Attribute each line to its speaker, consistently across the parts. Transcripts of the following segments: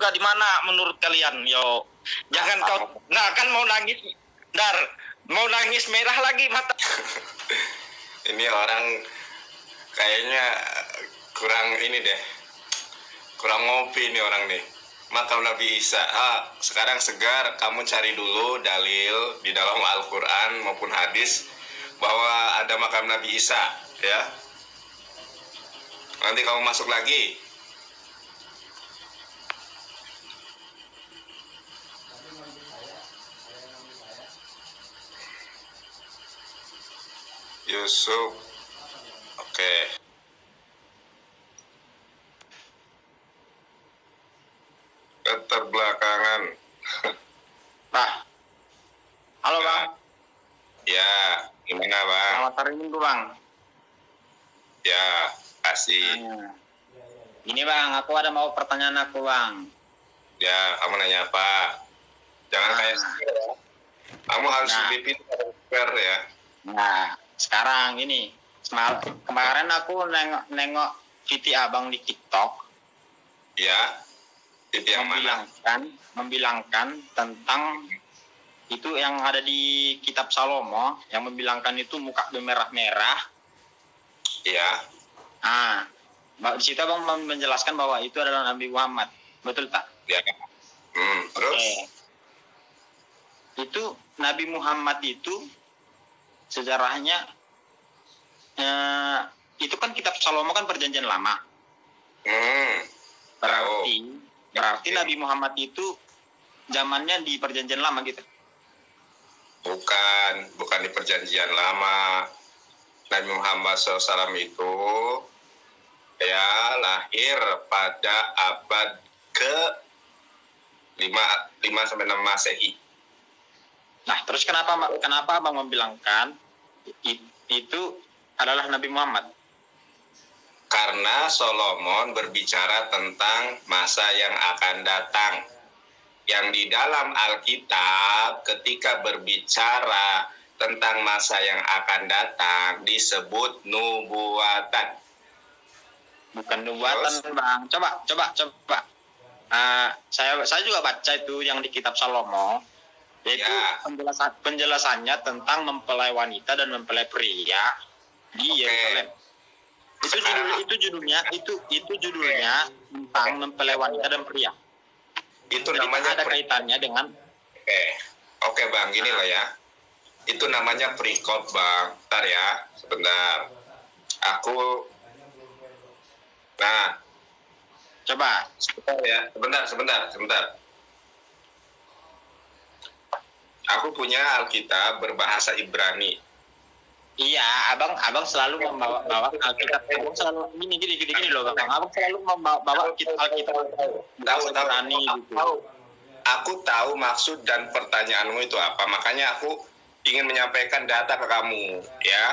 Speaker 1: Isa di mana menurut kalian? Yo, jangan kau. Nah, kan mau nangis, Dar. Mau nangis merah lagi mata.
Speaker 2: Ini orang kayaknya kurang ini deh. Kurang ngopi nih orang nih. Makam Nabi Isa. Sekarang segar, kamu cari dulu dalil di dalam Al-Quran maupun hadis bahwa ada makam Nabi Isa, ya. Nanti kamu masuk lagi. Yusuf. Oke. Keterbelakangan.
Speaker 1: Nah. Halo, Bang.
Speaker 2: Ya, gimana, Bang?
Speaker 1: Selamat hari Minggu, Bang.
Speaker 2: Ya, kasih.
Speaker 1: Ini, Bang, aku ada mau pertanyaan aku, Bang.
Speaker 2: Ya, kamu nanya apa? Jangan kayak kamu harus lebih pintar ya.
Speaker 1: Nah, sekarang ini kemarin aku nengok VT abang di TikTok.
Speaker 2: Ya. VT yang
Speaker 1: membilangkan tentang itu yang ada di kitab Salomo yang membilangkan itu muka bermerah-merah.
Speaker 2: Iya.
Speaker 1: Di situ abang menjelaskan bahwa itu adalah Nabi Muhammad. Betul tak?
Speaker 2: Ya. Terus?
Speaker 1: Itu Nabi Muhammad itu sejarahnya itu kan kitab Salomo kan perjanjian lama. Berarti Nabi Muhammad itu zamannya di perjanjian lama gitu.
Speaker 2: Bukan di perjanjian lama. Nabi Muhammad SAW itu ya lahir pada abad ke 5 sampai 6 Masehi.
Speaker 1: Nah, terus kenapa Abang membilangkan itu adalah Nabi Muhammad?
Speaker 2: Karena Solomon berbicara tentang masa yang akan datang. Yang di dalam Alkitab ketika berbicara tentang masa yang akan datang disebut nubuatan.
Speaker 1: Bukan nubuatan, Bang. Coba. Saya juga baca itu yang di kitab Salomo. Yaitu penjelasannya tentang mempelai wanita dan mempelai pria di Yerusalem. Itu judulnya tentang mempelai wanita dan pria.
Speaker 2: Itu
Speaker 1: jadi
Speaker 2: namanya
Speaker 1: ada kaitannya dengan
Speaker 2: Oke, Bang, gini loh ya. Itu namanya perikop, Bang. Bentar ya, sebentar.
Speaker 1: Coba.
Speaker 2: Sebentar. Aku punya Alkitab berbahasa Ibrani.
Speaker 1: Iya, abang selalu membawa Alkitab. Abang selalu gini loh, Bang. Abang selalu membawa Alkitab Ibrani gitu.
Speaker 2: Aku tahu maksud dan pertanyaanmu itu apa. Makanya aku ingin menyampaikan data ke kamu, ya.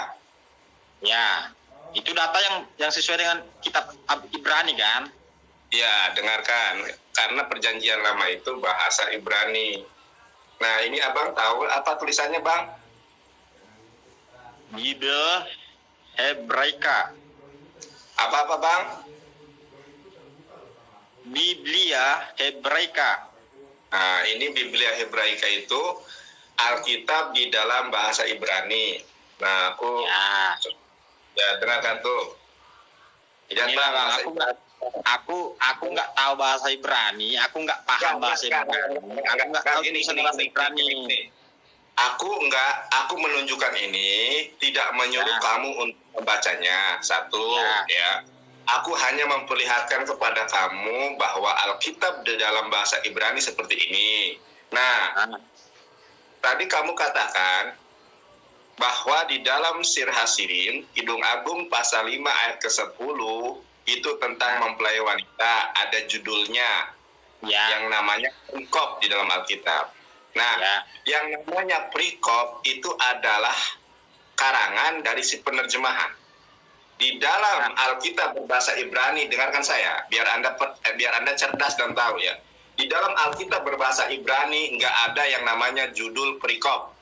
Speaker 1: Ya, itu data yang sesuai dengan kitab Ibrani kan?
Speaker 2: Ya, dengarkan. Karena perjanjian lama itu bahasa Ibrani. Nah, ini abang tahu apa tulisannya, Bang?
Speaker 1: Biblia Hebraika.
Speaker 2: Apa, Bang?
Speaker 1: Biblia Hebraika.
Speaker 2: Nah, ini Biblia Hebraika itu Alkitab di dalam bahasa Ibrani. Nah, ya dengarkan tuh.
Speaker 1: Inilah, Bang, aku nggak tahu bahasa Ibrani, aku nggak paham bahasa Ibrani, aku nggak tahu tulisan bahasa Ibrani.
Speaker 2: Aku menunjukkan ini tidak menyuruh kamu untuk membacanya. Satu, ya. Aku hanya memperlihatkan kepada kamu bahwa Alkitab di dalam bahasa Ibrani seperti ini. Nah, tadi kamu katakan bahwa di dalam Sir Hasirin, Kidung Agung pasal 5 ayat ke-10 itu tentang mempelai wanita, ada judulnya yang namanya perikop di dalam Alkitab. Nah, yang namanya perikop itu adalah karangan dari si penerjemahan. Di dalam Alkitab berbahasa Ibrani, dengarkan saya, biar Anda cerdas dan tahu ya. Di dalam Alkitab berbahasa Ibrani nggak ada yang namanya judul perikop.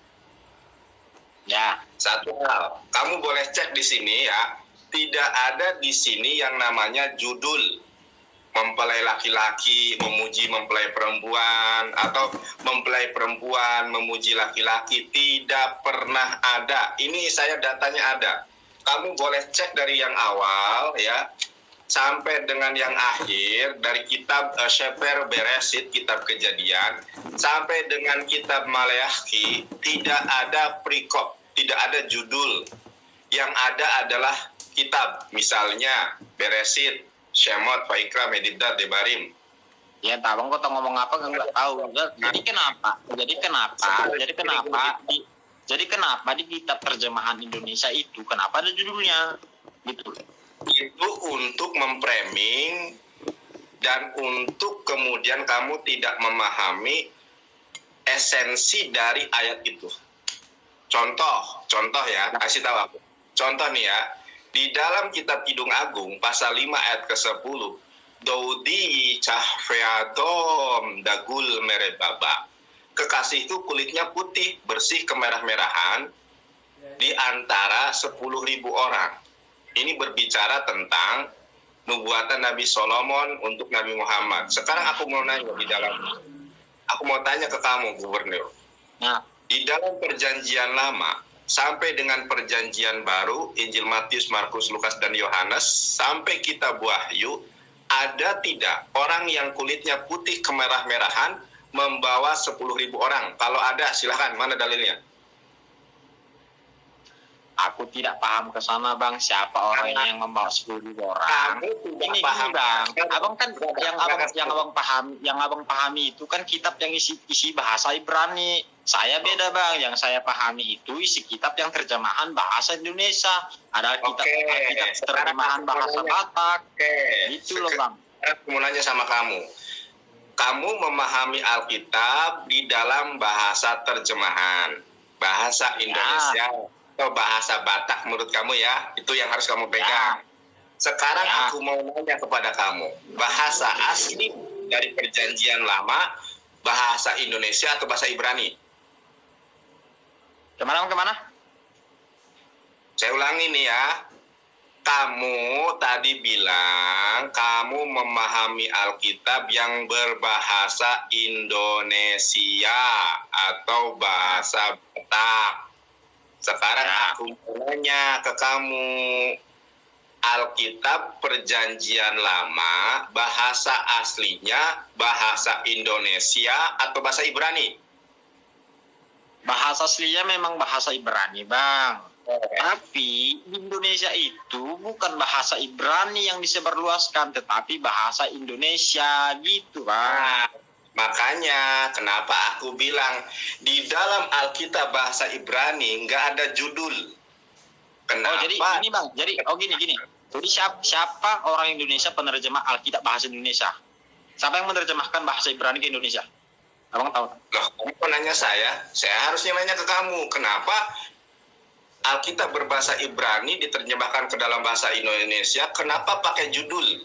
Speaker 1: Ya.
Speaker 2: Satu hal, kamu boleh cek di sini ya, tidak ada di sini yang namanya judul. mempelai laki-laki memuji mempelai perempuan, atau mempelai perempuan memuji laki-laki. Tidak pernah ada. Ini saya datanya ada. Kamu boleh cek dari yang awal ya sampai dengan yang akhir, dari kitab Sefer Beresit, kitab Kejadian, sampai dengan kitab Maleakhi. Tidak ada perikop, tidak ada judul. Yang ada adalah kitab, misalnya Beresit, Shemot, Vaikra, Mediddat, Debarim.
Speaker 1: Ya, abang kok ngomong apa nggak tahu. Jadi kenapa di kitab terjemahan Indonesia itu kenapa ada judulnya? Gitu.
Speaker 2: Itu untuk memframing dan untuk kemudian kamu tidak memahami esensi dari ayat itu. Contoh ya, kasih tahu aku. Contoh nih ya, di dalam kitab Kidung Agung pasal 5 ayat ke-10, Daudi cahfeadom dagul merebaba. Kekasihku kulitnya putih, bersih kemerah-merahan di antara 10.000 orang. Ini berbicara tentang nubuatan Nabi Solomon untuk Nabi Muhammad. Sekarang aku mau nanya aku mau tanya ke kamu, Gubernur.
Speaker 1: Nah,
Speaker 2: di dalam perjanjian lama sampai dengan perjanjian baru, Injil Matius, Markus, Lukas, dan Yohanes, sampai kitab Wahyu, ada tidak orang yang kulitnya putih kemerah-merahan membawa 10.000 orang? Kalau ada, silakan. Mana dalilnya?
Speaker 1: aku tidak paham ke sana, Bang. Siapa orang yang membawa 10.000 orang? Ini paham, Bang. Abang kan yang abang pahami itu kan kitab yang isi bahasa Ibrani. Saya beda, Bang. Yang saya pahami itu isi kitab yang terjemahan bahasa Indonesia. Ada kitab terjemahan bahasa Batak. Itu loh, Bang.
Speaker 2: Aku mau nanya sama kamu. Kamu memahami Alkitab di dalam bahasa terjemahan, bahasa Indonesia, atau bahasa Batak menurut kamu ya? Itu yang harus kamu pegang. Sekarang aku mau nanya kepada kamu, bahasa asli dari perjanjian lama, bahasa Indonesia atau bahasa Ibrani?
Speaker 1: Kemana?
Speaker 2: Saya ulangi nih ya. Kamu tadi bilang kamu memahami Alkitab yang berbahasa Indonesia atau bahasa Batak. Sekarang aku nanya ke kamu, Alkitab perjanjian lama, bahasa aslinya bahasa Indonesia atau bahasa Ibrani?
Speaker 1: Bahasa aslinya memang bahasa Ibrani, Bang. Tapi di Indonesia itu bukan bahasa Ibrani yang disebarluaskan, tetapi bahasa Indonesia gitu, Bang.
Speaker 2: Makanya kenapa aku bilang di dalam Alkitab bahasa Ibrani nggak ada judul. Kenapa?
Speaker 1: Oh, jadi ini, Bang. Gini. Jadi siapa orang Indonesia penerjemah Alkitab bahasa Indonesia? Siapa yang menerjemahkan bahasa Ibrani ke Indonesia? Abang tahu?
Speaker 2: Loh, kamu nanya saya harusnya nanya ke kamu. Kenapa Alkitab berbahasa Ibrani diterjemahkan ke dalam bahasa Indonesia, kenapa pakai judul?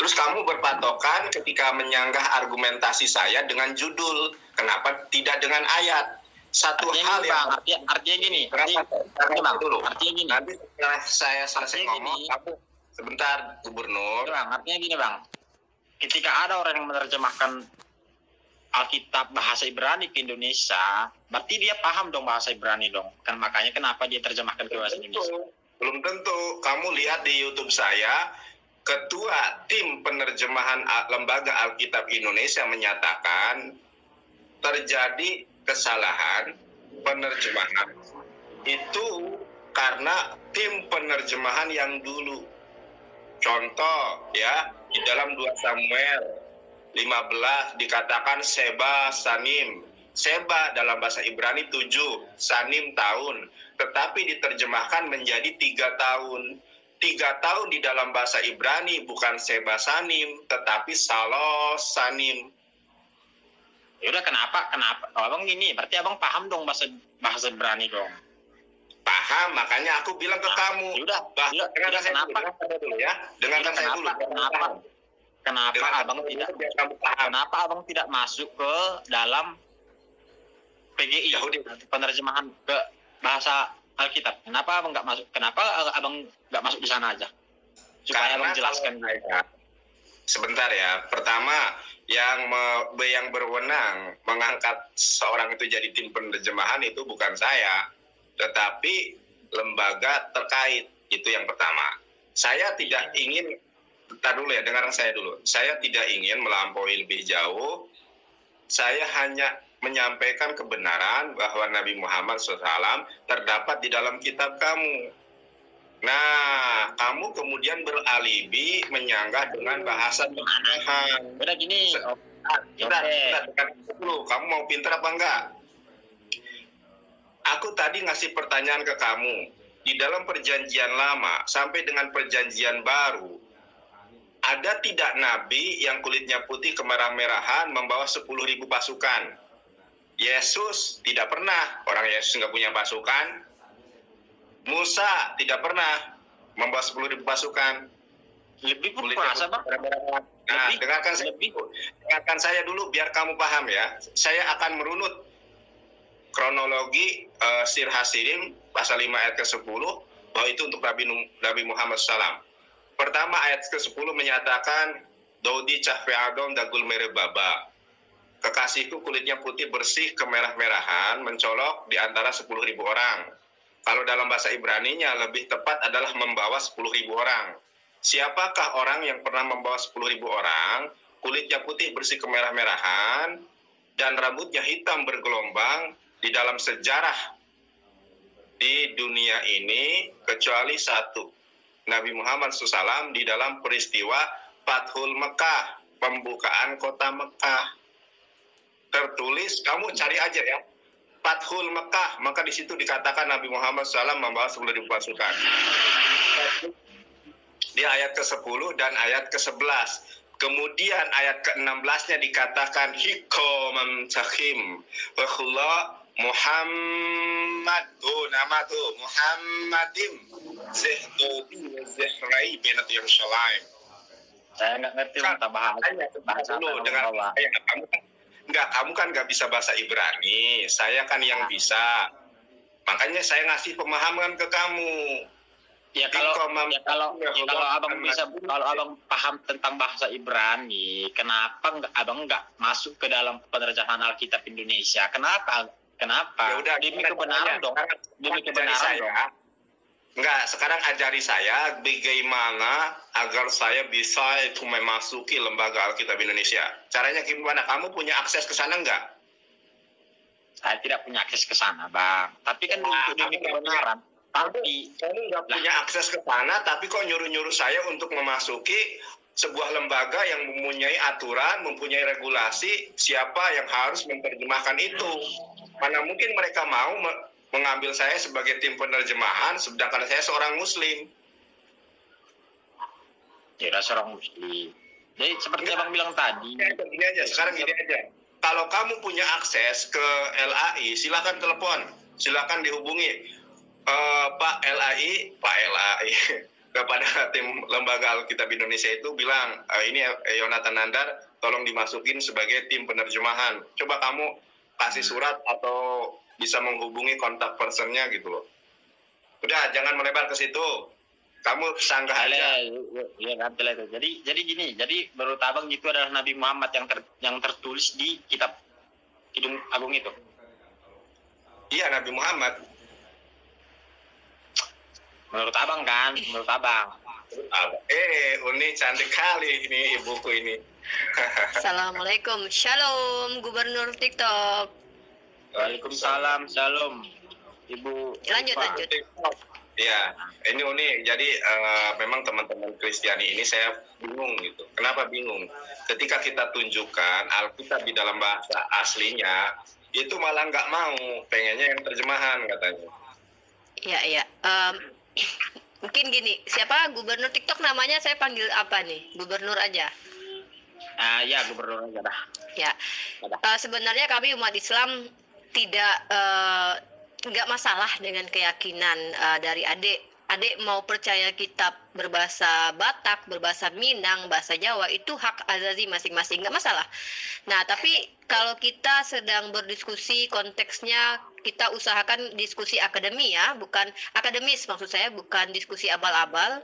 Speaker 2: Terus kamu berpatokan ketika menyanggah argumentasi saya dengan judul, kenapa tidak dengan ayat? Satu hal yang
Speaker 1: artinya gini.
Speaker 2: Artinya gini. Nanti setelah saya selesai ngomong, kamu sebentar, Gubernur.
Speaker 1: Bang, artinya gini, Bang. Ketika ada orang yang menerjemahkan Alkitab bahasa Ibrani ke Indonesia, berarti dia paham dong bahasa Ibrani dong. Kan makanya kenapa dia terjemahkan ke bahasa Indonesia?
Speaker 2: Belum tentu. Kamu lihat di YouTube saya, Ketua Tim Penerjemahan Lembaga Alkitab Indonesia menyatakan terjadi kesalahan penerjemahan itu karena tim penerjemahan yang dulu. Contoh ya, di dalam 2 Samuel 15 dikatakan Seba Sanim. Seba dalam bahasa Ibrani 7, Sanim tahun. Tetapi diterjemahkan menjadi 3 tahun. 3 tahun di dalam bahasa Ibrani bukan Seba Sanim, tetapi Salos Sanim.
Speaker 1: Ya udah kenapa? Abang gini, berarti abang paham dong bahasa Ibrani dong.
Speaker 2: Paham, makanya aku bilang ke kamu. Dengarkan saya dulu ya. Dengarkan saya dulu.
Speaker 1: Kenapa abang tidak masuk ke dalam PGI, penerjemahan ke bahasa Alkitab? Kenapa abang nggak masuk? Kenapa abang nggak masuk di sana aja? Supaya abang jelaskan.
Speaker 2: sebentar ya. Pertama, yang berwenang mengangkat seorang itu jadi tim penerjemahan itu bukan saya, tetapi lembaga terkait. Itu yang pertama. Saya tidak ingin, bentar dulu ya, dengarkan saya dulu. Saya tidak ingin melampaui lebih jauh. Saya hanya menyampaikan kebenaran bahwa Nabi Muhammad SAW terdapat di dalam kitab kamu. Nah, kamu kemudian beralibi menyanggah dengan bahasa tambahan.
Speaker 1: Udah gini.
Speaker 2: Bentar, dulu. Kamu mau pintar apa enggak? Aku tadi ngasih pertanyaan ke kamu. Di dalam perjanjian lama sampai dengan perjanjian baru, ada tidak nabi yang kulitnya putih kemerah-merahan membawa 10.000 pasukan? Yesus tidak pernah. Orang Yesus nggak punya pasukan. Musa tidak pernah membawa 10.000 pasukan.
Speaker 1: Lebih pun merasa, Bang.
Speaker 2: Nah, dengarkan saya dulu biar kamu paham ya. Saya akan merunut kronologi Sir Hasidim pasal 5 ayat ke-10 bahwa itu untuk Nabi Muhammad SAW. Pertama ayat ke-10 menyatakan Daudi cahveadom dagul merebaba. Kekasihku kulitnya putih bersih kemerah-merahan mencolok di antara 10.000 orang. Kalau dalam bahasa Ibraninya lebih tepat adalah membawa 10.000 orang. Siapakah orang yang pernah membawa 10.000 orang, kulitnya putih bersih kemerah-merahan, dan rambutnya hitam bergelombang di dalam sejarah di dunia ini, kecuali satu. Nabi Muhammad SAW di dalam peristiwa Fathul Mekah, pembukaan kota Mekah. Tertulis, kamu cari aja ya, Fathul Mekah, maka di situ dikatakan Nabi Muhammad SAW membawa 10.000 pasukan. Di ayat ke-10 dan ayat ke-11. Kemudian ayat ke-16-nya dikatakan hikoman takhim wa Muhammad, nama tuh Muhammadim Zehdodi Zehrai binat Yerusalem.
Speaker 1: Saya nggak ngerti bahasa
Speaker 2: dulu dengan kamu kan nggak bisa bahasa Ibrani, saya kan yang bisa. Makanya saya ngasih pemahaman ke kamu.
Speaker 1: Kalau abang paham tentang bahasa Ibrani, kenapa abang nggak masuk ke dalam penerjemahan Alkitab Indonesia? Kenapa?
Speaker 2: Ya udah,
Speaker 1: demi kebenaran dong. Demi kebenaran dong.
Speaker 2: Enggak, sekarang ajari saya bagaimana agar saya bisa itu memasuki lembaga Alkitab Indonesia. Caranya gimana? Kamu punya akses ke sana enggak?
Speaker 1: Saya tidak punya akses ke sana, Bang. Tapi kan untuk demi kebenaran. Tapi
Speaker 2: kamu nggak punya akses ke sana, tapi kok nyuruh-nyuruh saya untuk memasuki sebuah lembaga yang mempunyai aturan, mempunyai regulasi, siapa yang harus menerjemahkan itu. Mana mungkin mereka mau mengambil saya sebagai tim penerjemahan, sedangkan saya seorang Muslim.
Speaker 1: Tidak seorang Muslim. Jadi seperti Abang bilang tadi.
Speaker 2: Gini aja, sekarang gini aja. Kalau kamu punya akses ke LAI, silakan telepon, silakan dihubungi Pak LAI kepada tim lembaga Alkitab Indonesia itu bilang ini Yonatan Nandar, tolong dimasukin sebagai tim penerjemahan. Coba kamu kasih surat atau bisa menghubungi kontak personnya gitu loh. Udah, jangan melebar ke situ. Kamu sanggah aja.
Speaker 1: Iya, jadi gini. Jadi menurut abang itu adalah Nabi Muhammad yang tertulis di kitab Kidung Agung itu.
Speaker 2: Iya, Nabi Muhammad.
Speaker 1: Menurut abang kan? Menurut abang.
Speaker 2: Uni cantik kali ini ibuku ini.
Speaker 3: Assalamualaikum, shalom Gubernur TikTok.
Speaker 1: Waalaikumsalam, shalom Ibu.
Speaker 3: Lanjut.
Speaker 2: Ya, ini Uni. Jadi memang teman-teman Kristiani ini saya bingung gitu. Kenapa bingung? Ketika kita tunjukkan Alkitab di dalam bahasa aslinya, itu malah nggak mau, pengennya yang terjemahan katanya.
Speaker 3: Iya. Mungkin gini, siapa Gubernur TikTok namanya saya panggil apa nih? Gubernur aja.
Speaker 1: Ya Gubernur aja dah.
Speaker 3: Ya. Sebenarnya kami umat Islam tidak nggak masalah dengan keyakinan dari adik mau percaya kitab berbahasa Batak, berbahasa Minang, bahasa Jawa, itu hak azazi masing-masing, nggak masalah. Nah, tapi kalau kita sedang berdiskusi konteksnya, kita usahakan diskusi akademi ya, bukan akademis maksud saya, bukan diskusi abal-abal,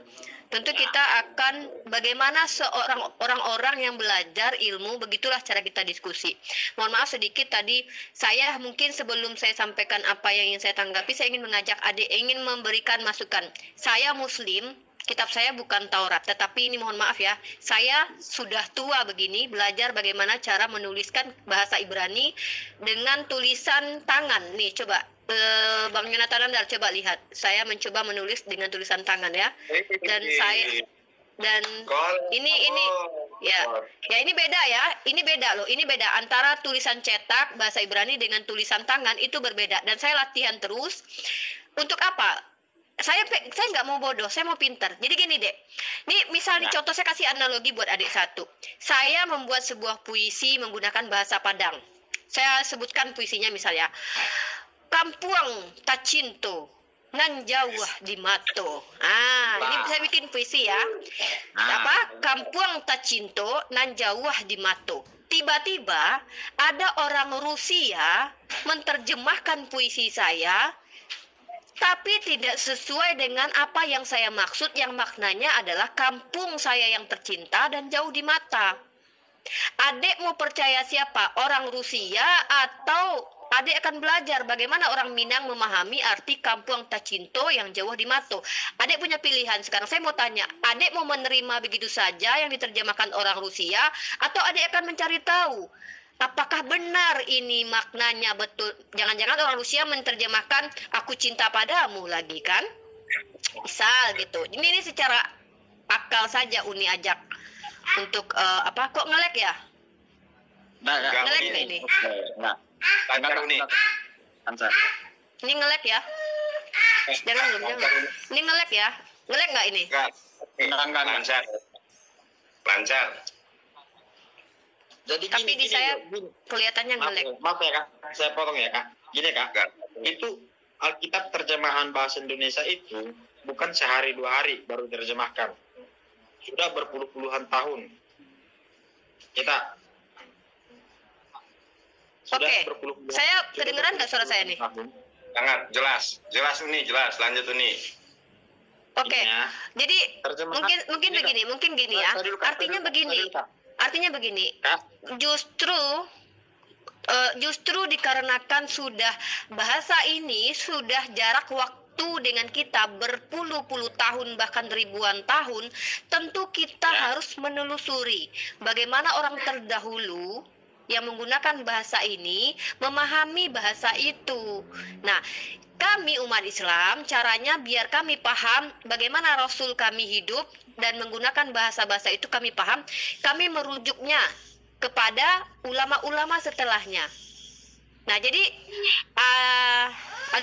Speaker 3: tentu kita akan bagaimana seorang orang-orang yang belajar ilmu, begitulah cara kita diskusi. Mohon maaf sedikit tadi, saya mungkin sebelum saya sampaikan apa yang ingin saya tanggapi, saya ingin mengajak adik, ingin memberikan masukan. Saya Muslim, kitab saya bukan Taurat, tetapi ini mohon maaf ya, saya sudah tua begini, belajar bagaimana cara menuliskan bahasa Ibrani dengan tulisan tangan. Nih coba, Bang Yonatan Andar, coba lihat. Saya mencoba menulis dengan tulisan tangan ya. Dan ini ya ini beda ya. Ini beda loh. Ini beda antara tulisan cetak bahasa Ibrani dengan tulisan tangan, itu berbeda. Dan saya latihan terus. Untuk apa? Saya nggak mau bodoh, saya mau pintar. Jadi gini dek, nih misalnya contoh, saya kasih analogi buat adik satu. Saya membuat sebuah puisi menggunakan bahasa Padang. Saya sebutkan puisinya misalnya, Kampuang Tacinto nan jauh di mato. Ini saya bikin puisi ya. Apa? Kampuang Tacinto nan jauh di mato. Tiba-tiba ada orang Rusia menerjemahkan puisi saya, tapi tidak sesuai dengan apa yang saya maksud, yang maknanya adalah kampung saya yang tercinta dan jauh di mata. Adik mau percaya siapa? Orang Rusia atau adik akan belajar bagaimana orang Minang memahami arti kampung Tacinto yang jauh di mato? Adik punya pilihan. Sekarang saya mau tanya, adik mau menerima begitu saja yang diterjemahkan orang Rusia, atau adik akan mencari tahu apakah benar ini maknanya betul? Jangan-jangan orang Rusia menerjemahkan aku cinta padamu lagi kan? Misal gitu. Ini secara akal saja Uni ajak untuk apa? Kok ngelek ya? Ngelek nggak ini?
Speaker 2: Lancar Uni.
Speaker 3: Ini ngelek ya? Jangan. Ini ngelek ya? Ngelek nggak ini?
Speaker 2: Enggak. Lancar.
Speaker 3: Jadi tapi di saya kelihatannya ngelek.
Speaker 1: Maaf ya kak, saya potong ya kak. Gini kak, itu Alkitab terjemahan bahasa Indonesia itu bukan sehari 2 hari baru terjemahkan. Sudah berpuluh-puluhan tahun. Kita
Speaker 3: Oke, saya kedengeran nggak suara saya nih?
Speaker 2: Sangat jelas Uni, jelas. Lanjut Uni.
Speaker 3: Oke, jadi mungkin begini ya. Artinya begini. Justru dikarenakan sudah bahasa ini sudah jarak waktu dengan kita berpuluh-puluh tahun bahkan ribuan tahun, tentu kita harus menelusuri bagaimana orang terdahulu yang menggunakan bahasa ini memahami bahasa itu. Nah, kami umat Islam, caranya biar kami paham bagaimana Rasul kami hidup dan menggunakan bahasa-bahasa itu kami paham, kami merujuknya kepada ulama-ulama setelahnya. Nah, jadi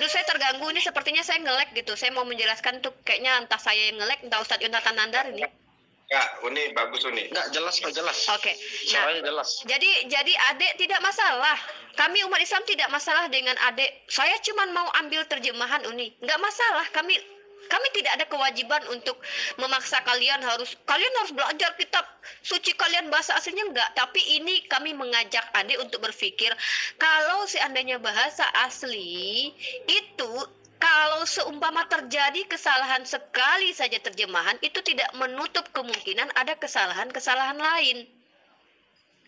Speaker 3: saya terganggu ini, sepertinya saya ngelek gitu. Saya mau menjelaskan tuh kayaknya entah saya yang ngelek, entah Ustadz Yonatan Nandar ini.
Speaker 2: Enggak, Uni bagus Uni.
Speaker 1: Enggak jelas.
Speaker 3: Oke.
Speaker 1: Suaranya jelas.
Speaker 3: Jadi adik tidak masalah. Kami umat Islam tidak masalah dengan adik. Saya cuma mau ambil terjemahan Uni. Enggak masalah. Kami tidak ada kewajiban untuk memaksa kalian harus belajar kitab suci kalian bahasa aslinya, enggak. Tapi ini kami mengajak adik untuk berpikir kalau seandainya bahasa asli itu, kalau seumpama terjadi kesalahan sekali saja terjemahan, itu tidak menutup kemungkinan ada kesalahan-kesalahan lain.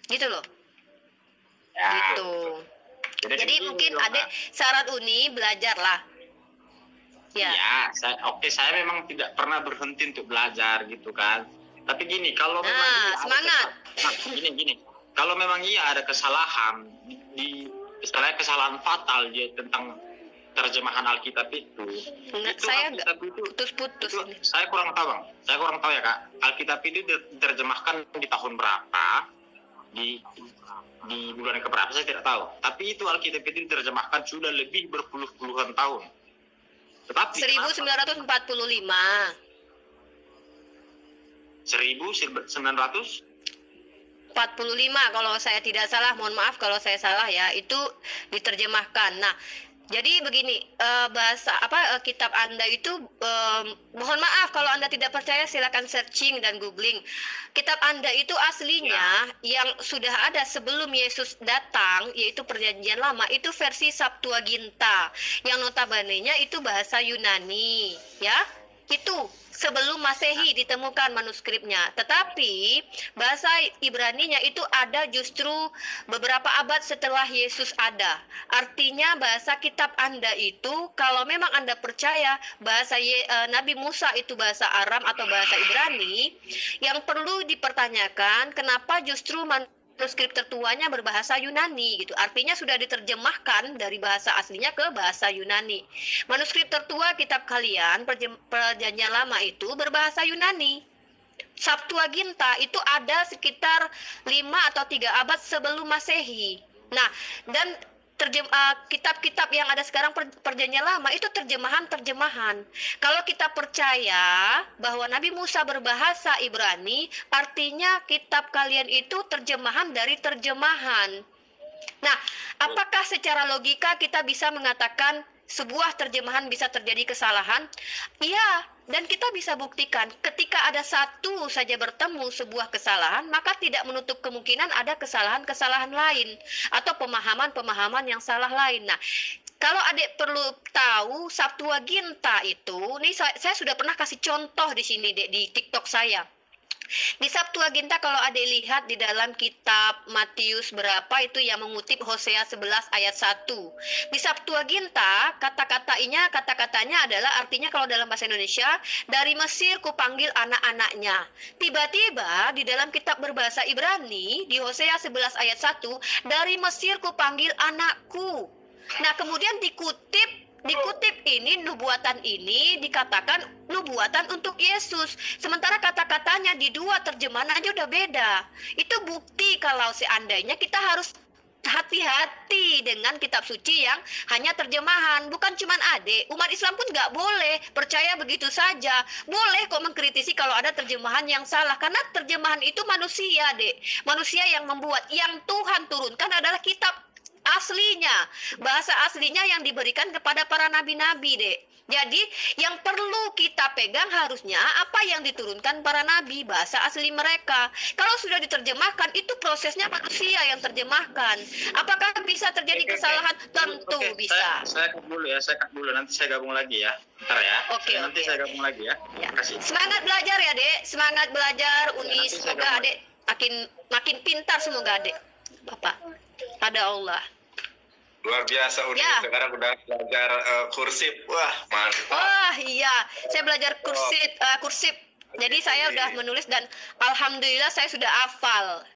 Speaker 3: Gitu loh. Ya, gitu. Jadi mungkin adik syarat Uni belajarlah.
Speaker 1: Ya, saya memang tidak pernah berhenti untuk belajar gitu kan. Tapi gini, kalau memang
Speaker 3: semangat.
Speaker 1: Gini. Kalau memang ada kesalahan istilahnya kesalahan fatal dia tentang terjemahan Alkitab itu
Speaker 3: saya nggak putus-putus.
Speaker 1: Saya kurang tahu ya kak. Alkitab itu diterjemahkan di tahun berapa, di bulan keberapa saya tidak tahu. Tapi itu Alkitab itu diterjemahkan sudah lebih berpuluh-puluhan tahun. Tetapi
Speaker 3: 1945.
Speaker 1: 1945
Speaker 3: kalau saya tidak salah, mohon maaf kalau saya salah ya, itu diterjemahkan. Nah, jadi begini, kitab Anda itu, mohon maaf kalau Anda tidak percaya silakan searching dan googling. Kitab Anda itu aslinya yang sudah ada sebelum Yesus datang, yaitu Perjanjian Lama, itu versi Septuaginta, yang notabene-nya itu bahasa Yunani, ya. Itu sebelum Masehi ditemukan manuskripnya. Tetapi bahasa Ibraninya itu ada justru beberapa abad setelah Yesus ada. Artinya bahasa kitab Anda itu, kalau memang Anda percaya bahasa Nabi Musa itu bahasa Aram atau bahasa Ibrani, yang perlu dipertanyakan kenapa justru manuskrip tertuanya berbahasa Yunani gitu. Artinya sudah diterjemahkan dari bahasa aslinya ke bahasa Yunani. Manuskrip tertua kitab kalian Perjanjian Lama itu berbahasa Yunani. Septuaginta itu ada sekitar 5 atau 3 abad sebelum Masehi. Nah, dan kitab-kitab yang ada sekarang Perjanjian Lama itu terjemahan-terjemahan. Kalau kita percaya bahwa Nabi Musa berbahasa Ibrani, artinya kitab kalian itu terjemahan dari terjemahan. Nah, apakah secara logika kita bisa mengatakan sebuah terjemahan bisa terjadi kesalahan? Iya, dan kita bisa buktikan ketika ada satu saja bertemu sebuah kesalahan, maka tidak menutup kemungkinan ada kesalahan-kesalahan lain atau pemahaman-pemahaman yang salah lain. Nah, kalau adik perlu tahu Septuaginta itu, nih saya sudah pernah kasih contoh di sini Dek, di TikTok saya. Di Septuaginta kalau adik lihat di dalam kitab Matius berapa itu yang mengutip Hosea 11 ayat 1. Di Septuaginta kata-katanya adalah artinya kalau dalam bahasa Indonesia, dari Mesir kupanggil anak-anaknya. Tiba-tiba di dalam kitab berbahasa Ibrani di Hosea 11 ayat 1, dari Mesir kupanggil anakku. Nah, kemudian dikutip ini, nubuatan ini dikatakan nubuatan untuk Yesus. Sementara kata-katanya di dua terjemahan aja udah beda. Itu bukti kalau seandainya kita harus hati-hati dengan kitab suci yang hanya terjemahan. Bukan cuman adik, umat Islam pun nggak boleh percaya begitu saja. Boleh kok mengkritisi kalau ada terjemahan yang salah, karena terjemahan itu manusia, Dek. Manusia yang membuat. Yang Tuhan turunkan adalah kitab aslinya, bahasa aslinya yang diberikan kepada para nabi-nabi, Dek. Jadi yang perlu kita pegang harusnya apa yang diturunkan para nabi, bahasa asli mereka. Kalau sudah diterjemahkan, itu prosesnya manusia yang terjemahkan. Apakah bisa terjadi kesalahan? Tentu bisa.
Speaker 1: Saya cut dulu, nanti saya gabung lagi ya. Bentar ya. Nanti saya gabung lagi ya.
Speaker 3: Kasih. Semangat belajar ya, Dek. Semangat belajar, Uni. Semoga Adik makin pintar, semoga Adik. Bapak. Pada Allah.
Speaker 2: Luar biasa Uni, sekarang udah belajar kursif. Wah, mantap.
Speaker 3: Wah, iya. Saya belajar kursif. Jadi saya udah menulis dan alhamdulillah saya sudah hafal.